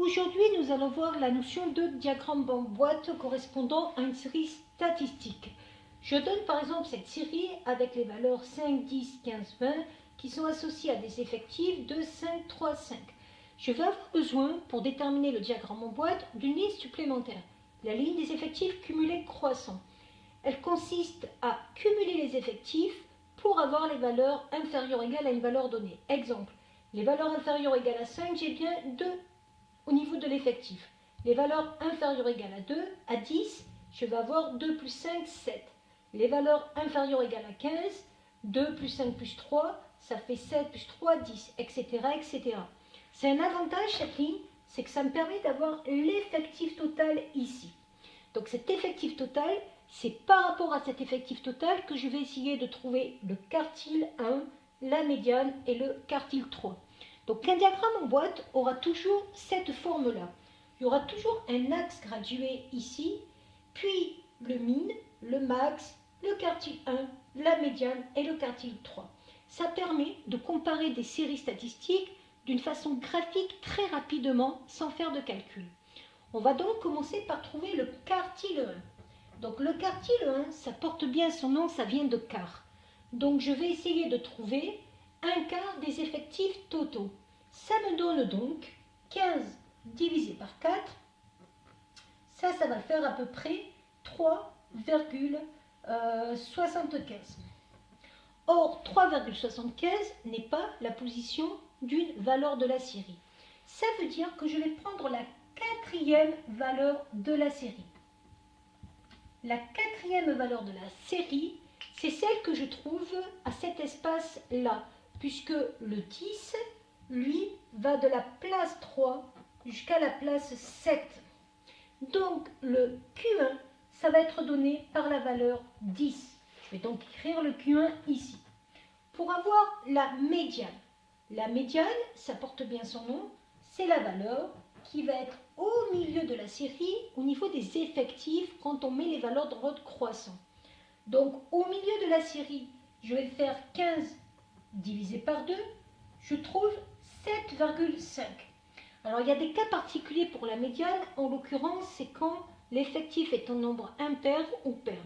Aujourd'hui, nous allons voir la notion de diagramme en boîte correspondant à une série statistique. Je donne par exemple cette série avec les valeurs 5, 10, 15, 20 qui sont associées à des effectifs de 5, 3, 5. Je vais avoir besoin, pour déterminer le diagramme en boîte, d'une ligne supplémentaire, la ligne des effectifs cumulés croissants. Elle consiste à cumuler les effectifs pour avoir les valeurs inférieures ou égales à une valeur donnée. Exemple, les valeurs inférieures ou égales à 5, j'ai bien 2 au niveau de l'effectif. Les valeurs inférieures ou égales à 2, à 10, je vais avoir 2 plus 5, 7. Les valeurs inférieures ou égales à 15, 2 plus 5 plus 3, ça fait 7 plus 3, 10, etc. etc. C'est un avantage cette ligne, c'est que ça me permet d'avoir l'effectif total ici. Donc cet effectif total, c'est par rapport à cet effectif total que je vais essayer de trouver le quartile 1, la médiane et le quartile 3. Donc un diagramme en boîte aura toujours cette forme-là. Il y aura toujours un axe gradué ici, puis le min, le max, le quartile 1, la médiane et le quartile 3. Ça permet de comparer des séries statistiques d'une façon graphique très rapidement sans faire de calcul. On va donc commencer par trouver le quartile 1. Donc le quartile 1, ça porte bien son nom, ça vient de quart. Donc je vais essayer de trouver un quart des effectifs totaux. Ça me donne donc 15 divisé par 4. Ça va faire à peu près 3,75. Or, 3,75 n'est pas la position d'une valeur de la série. Ça veut dire que je vais prendre la quatrième valeur de la série. La quatrième valeur de la série, c'est celle que je trouve à cet espace-là, puisque le 10, lui, va de la place 3 jusqu'à la place 7. Donc, le Q1, ça va être donné par la valeur 10. Je vais donc écrire le Q1 ici. Pour avoir la médiane, ça porte bien son nom, c'est la valeur qui va être au milieu de la série, au niveau des effectifs, quand on met les valeurs dans l'ordre croissant. Donc, au milieu de la série, je vais faire 15 divisé par 2, je trouve 7,5. Alors, il y a des cas particuliers pour la médiane, en l'occurrence, c'est quand l'effectif est un nombre impair ou pair.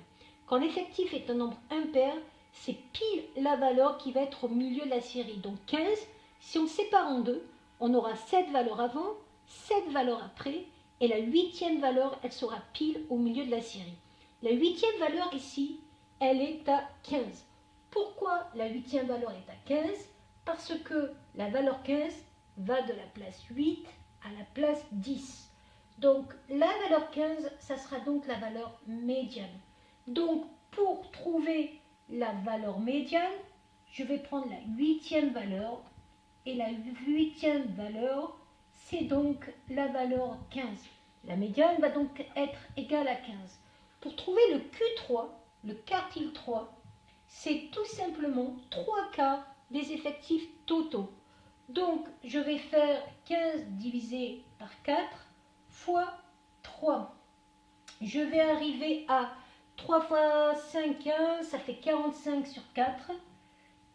Quand l'effectif est un nombre impair, c'est pile la valeur qui va être au milieu de la série. Donc 15, si on sépare en deux, on aura 7 valeurs avant, 7 valeurs après, et la 8e valeur, elle sera pile au milieu de la série. La 8e valeur ici, elle est à 15. Pourquoi la 8e valeur est à 15? Parce que la valeur 15 va de la place 8 à la place 10. Donc la valeur 15, ça sera donc la valeur médiane. Donc pour trouver la valeur médiane, je vais prendre la 8e valeur, et la 8e valeur, c'est donc la valeur 15. La médiane va donc être égale à 15. Pour trouver le Q3, le quartile 3, c'est tout simplement 3 quarts des effectifs totaux. Donc, je vais faire 15 divisé par 4 fois 3. Je vais arriver à 3 fois 5, 15, ça fait 45 sur 4.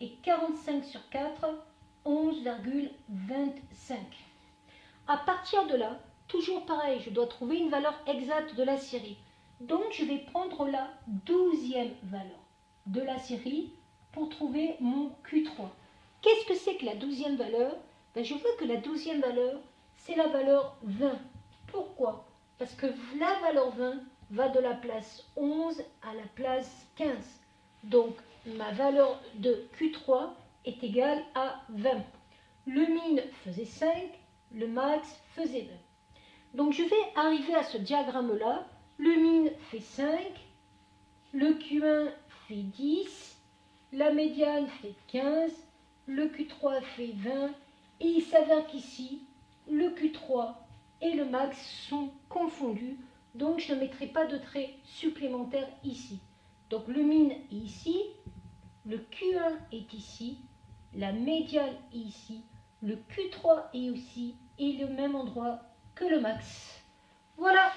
Et 45 sur 4, 11,25. À partir de là, toujours pareil, je dois trouver une valeur exacte de la série. Donc, je vais prendre la 12e valeur de la série pour trouver mon Q3. Qu'est-ce que c'est que la 12e valeur? Je veux que la 12e valeur, c'est la valeur 20. Pourquoi? Parce que la valeur 20 va de la place 11 à la place 15. Donc, ma valeur de Q3 est égale à 20. Le min faisait 5, le max faisait 20. Donc, je vais arriver à ce diagramme-là. Le min fait 5, le Q1 fait 10, la médiane fait 15, le Q3 fait 20, et il s'avère qu'ici, le Q3 et le max sont confondus, donc je ne mettrai pas de trait supplémentaire ici. Donc le min est ici, le Q1 est ici, la médiane est ici, le Q3 est aussi, et le même endroit que le max. Voilà.